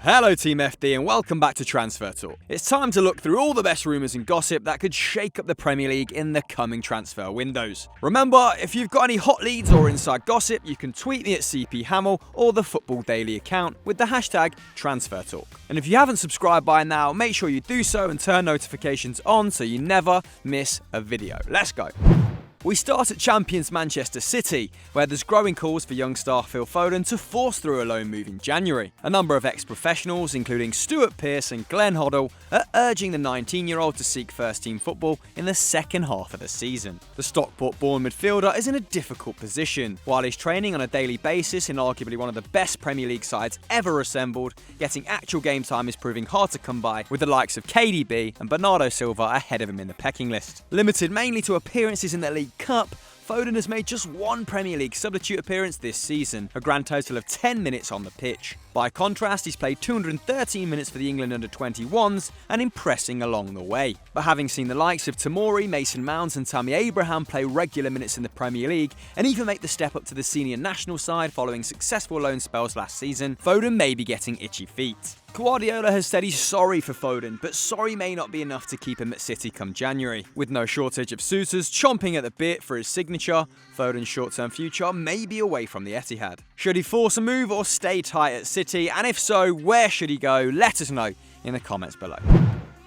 Hello Team FD and welcome back to Transfer Talk. It's time to look through all the best rumours and gossip that could shake up the Premier League in the coming transfer windows. Remember, if you've got any hot leads or inside gossip, you can tweet me at CP Hamill or the Football Daily account with the hashtag TransferTalk. And if you haven't subscribed by now, make sure you do so and turn notifications on so you never miss a video. Let's go. We start at champions Manchester City, where there's growing calls for young star Phil Foden to force through a loan move in January. A number of ex-professionals, including Stuart Pearce and Glenn Hoddle, are urging the 19-year-old to seek first-team football in the second half of the season. The Stockport-born midfielder is in a difficult position. While he's training on a daily basis in arguably one of the best Premier League sides ever assembled, getting actual game time is proving hard to come by, with the likes of KDB and Bernardo Silva ahead of him in the pecking list. Limited mainly to appearances in the League Cup, Foden has made just one Premier League substitute appearance this season, a grand total of 10 minutes on the pitch. By contrast, he's played 213 minutes for the England under-21s and impressing along the way. But having seen the likes of Tomori, Mason Mount and Tammy Abraham play regular minutes in the Premier League and even make the step up to the senior national side following successful loan spells last season, Foden may be getting itchy feet. Guardiola has said he's sorry for Foden, but sorry may not be enough to keep him at City come January. With no shortage of suitors chomping at the bit for his signature, Foden's short-term future may be away from the Etihad. Should he force a move or stay tight at City, and if so, where should he go? Let us know in the comments below.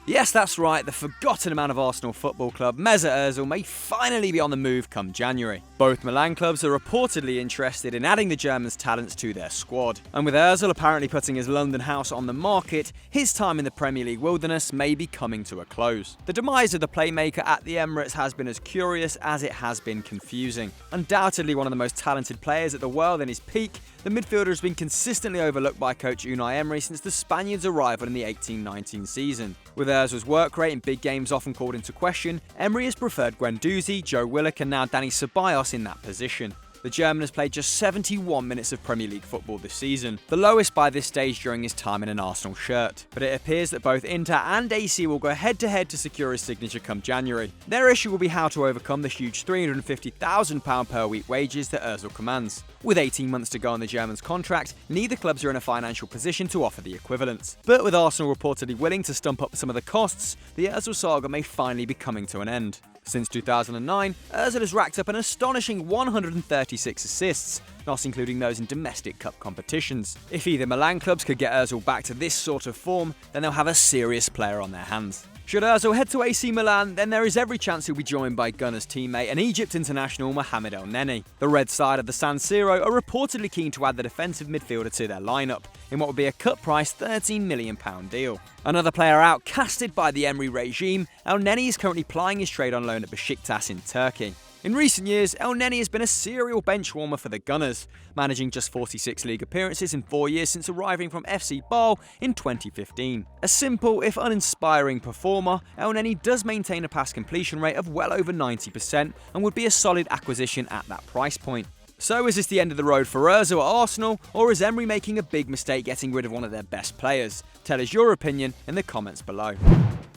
Yes, that's right, the forgotten man of Arsenal Football Club, Mesut Ozil, may finally be on the move come January. Both Milan clubs are reportedly interested in adding the German's talents to their squad. And with Ozil apparently putting his London house on the market, his time in the Premier League wilderness may be coming to a close. The demise of the playmaker at the Emirates has been as curious as it has been confusing. Undoubtedly one of the most talented players at the world in his peak, the midfielder has been consistently overlooked by coach Unai Emery since the Spaniards' arrival in the 18-19 season. With Ozil's work rate in big games often called into question, Emery has preferred Guendouzi, Joe Willock and now Dani Ceballos in that position. The German has played just 71 minutes of Premier League football this season, the lowest by this stage during his time in an Arsenal shirt. But it appears that both Inter and AC will go head-to-head to secure his signature come January. Their issue will be how to overcome the huge £350,000 per week wages that Ozil commands. With 18 months to go on the German's contract, neither clubs are in a financial position to offer the equivalent. But with Arsenal reportedly willing to stump up some of the costs, the Ozil saga may finally be coming to an end. Since 2009, Ozil has racked up an astonishing 136 assists, not including those in domestic cup competitions. If either Milan clubs could get Ozil back to this sort of form, then they'll have a serious player on their hands. Should Ozil head to AC Milan, then there is every chance he'll be joined by Gunners teammate and Egypt international Mohamed Elneny. The red side of the San Siro are reportedly keen to add the defensive midfielder to their lineup, in what would be a cut-price £13 million deal. Another player outcasted by the Emery regime, Elneny is currently plying his trade on loan at Besiktas in Turkey. In recent years, Elneny has been a serial bench warmer for the Gunners, managing just 46 league appearances in 4 years since arriving from FC Bâle in 2015. A simple, if uninspiring performer, Elneny does maintain a pass completion rate of well over 90% and would be a solid acquisition at that price point. So is this the end of the road for Ozil at Arsenal, or is Emery making a big mistake getting rid of one of their best players? Tell us your opinion in the comments below.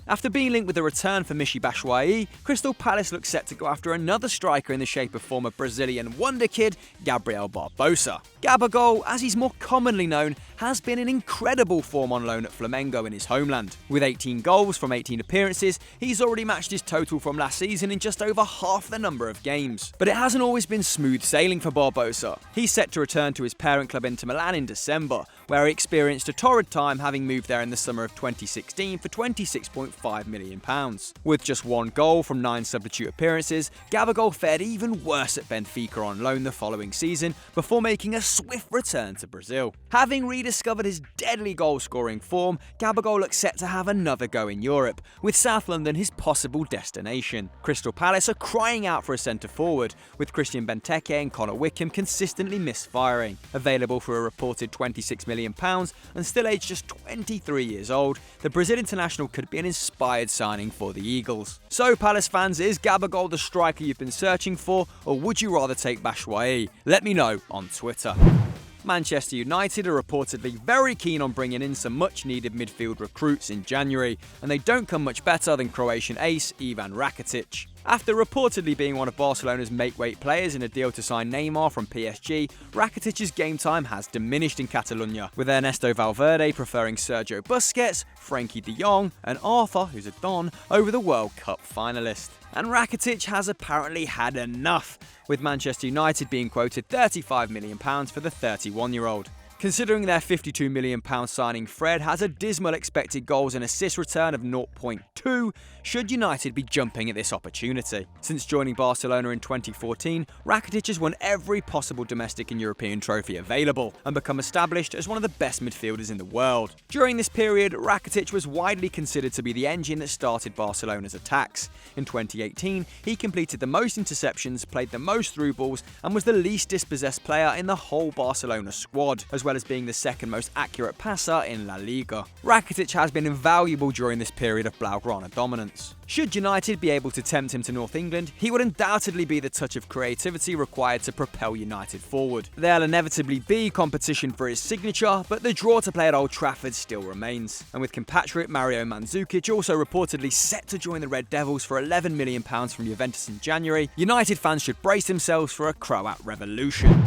After being linked with a return for Michy Batshuayi, Crystal Palace looks set to go after another striker in the shape of former Brazilian wonder kid Gabriel Barbosa. Gabigol, as he's more commonly known, has been in incredible form on loan at Flamengo in his homeland. With 18 goals from 18 appearances, he's already matched his total from last season in just over half the number of games. But it hasn't always been smooth sailing for Barbosa. He's set to return to his parent club Inter Milan in December, where he experienced a torrid time having moved there in the summer of 2016 for £26.5 million. With just one goal from 9 substitute appearances, Gabigol fared even worse at Benfica on loan the following season before making a swift return to Brazil. Having rediscovered his deadly goal-scoring form, Gabigol looks set to have another go in Europe, with South London his possible destination. Crystal Palace are crying out for a centre-forward, with Christian Benteke and Connor Wickham consistently misfiring. Available for a reported £26 million and still aged just 23 years old, the Brazil international could be an inspired signing for the Eagles. So Palace fans, is Gabigol the striker you've been searching for, or would you rather take Batshuayi? Let me know on Twitter. Manchester United are reportedly very keen on bringing in some much-needed midfield recruits in January, and they don't come much better than Croatian ace Ivan Rakitic. After reportedly being one of Barcelona's make-weight players in a deal to sign Neymar from PSG, Rakitic's game time has diminished in Catalonia, with Ernesto Valverde preferring Sergio Busquets, Frenkie de Jong, and Arthur, who's a Don, over the World Cup finalist. And Rakitic has apparently had enough, with Manchester United being quoted £35 million for the 31-year-old. Considering their £52 million signing, Fred has a dismal expected goals and assist return of 0.2, should United be jumping at this opportunity. Since joining Barcelona in 2014, Rakitic has won every possible domestic and European trophy available and become established as one of the best midfielders in the world. During this period, Rakitic was widely considered to be the engine that started Barcelona's attacks. In 2018, he completed the most interceptions, played the most through balls, and was the least dispossessed player in the whole Barcelona squad, as well as being the second most accurate passer in La Liga. Rakitic has been invaluable during this period of Blaugrana dominance. Should United be able to tempt him to North England, he would undoubtedly be the touch of creativity required to propel United forward. There'll inevitably be competition for his signature, but the draw to play at Old Trafford still remains. And with compatriot Mario Mandzukic also reportedly set to join the Red Devils for £11 million from Juventus in January, United fans should brace themselves for a Croat revolution.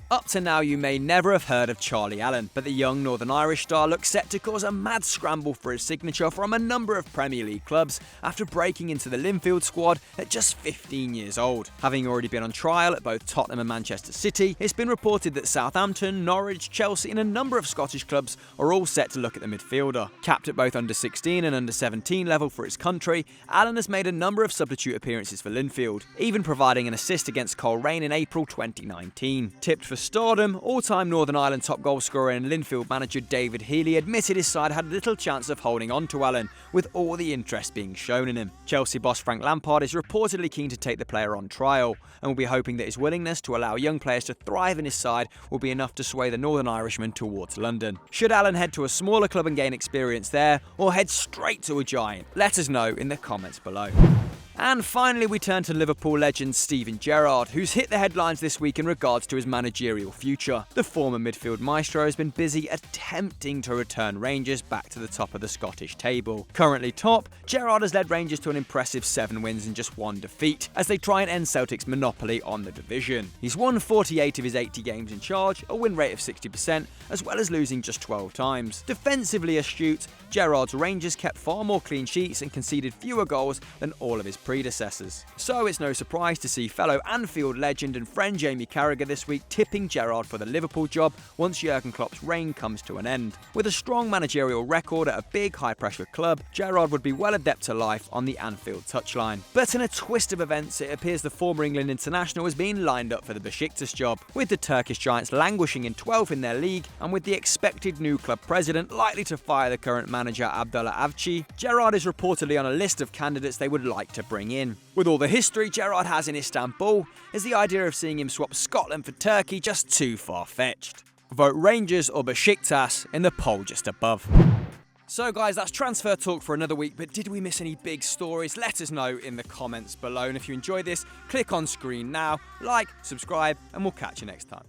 Up to now, you may never have heard of Charlie Allen, but the young Northern Irish star looks set to cause a mad scramble for his signature from a number of Premier League clubs after breaking into the Linfield squad at just 15 years old. Having already been on trial at both Tottenham and Manchester City, it's been reported that Southampton, Norwich, Chelsea and a number of Scottish clubs are all set to look at the midfielder. Capped at both under 16 and under 17 level for his country, Allen has made a number of substitute appearances for Linfield, even providing an assist against Coleraine in April 2019. Tipped for stardom, all-time Northern Ireland top goalscorer and Linfield manager David Healy admitted his side had little chance of holding on to Allen, with all the interest being shown in him. Chelsea boss Frank Lampard is reportedly keen to take the player on trial, and will be hoping that his willingness to allow young players to thrive in his side will be enough to sway the Northern Irishman towards London. Should Allen head to a smaller club and gain experience there, or head straight to a giant? Let us know in the comments below. And finally, we turn to Liverpool legend Steven Gerrard, who's hit the headlines this week in regards to his managerial future. The former midfield maestro has been busy attempting to return Rangers back to the top of the Scottish table. Currently top, Gerrard has led Rangers to an impressive 7 wins and just 1 defeat, as they try and end Celtic's monopoly on the division. He's won 48 of his 80 games in charge, a win rate of 60%, as well as losing just 12 times. Defensively astute, Gerrard's Rangers kept far more clean sheets and conceded fewer goals than all of his predecessors. So it's no surprise to see fellow Anfield legend and friend Jamie Carragher this week tipping Gerrard for the Liverpool job once Jurgen Klopp's reign comes to an end. With a strong managerial record at a big high-pressure club, Gerrard would be well adept to life on the Anfield touchline. But in a twist of events, it appears the former England international is being lined up for the Besiktas job, with the Turkish giants languishing in 12th in their league, and with the expected new club president likely to fire the current manager Abdullah Avci, Gerrard is reportedly on a list of candidates they would like to bring in. With all the history Gerrard has in Istanbul, is the idea of seeing him swap Scotland for Turkey just too far-fetched? Vote Rangers or Besiktas in the poll just above. So guys, that's transfer talk for another week, but did we miss any big stories? Let us know in the comments below, and if you enjoyed this, click on screen now, like, subscribe, and we'll catch you next time.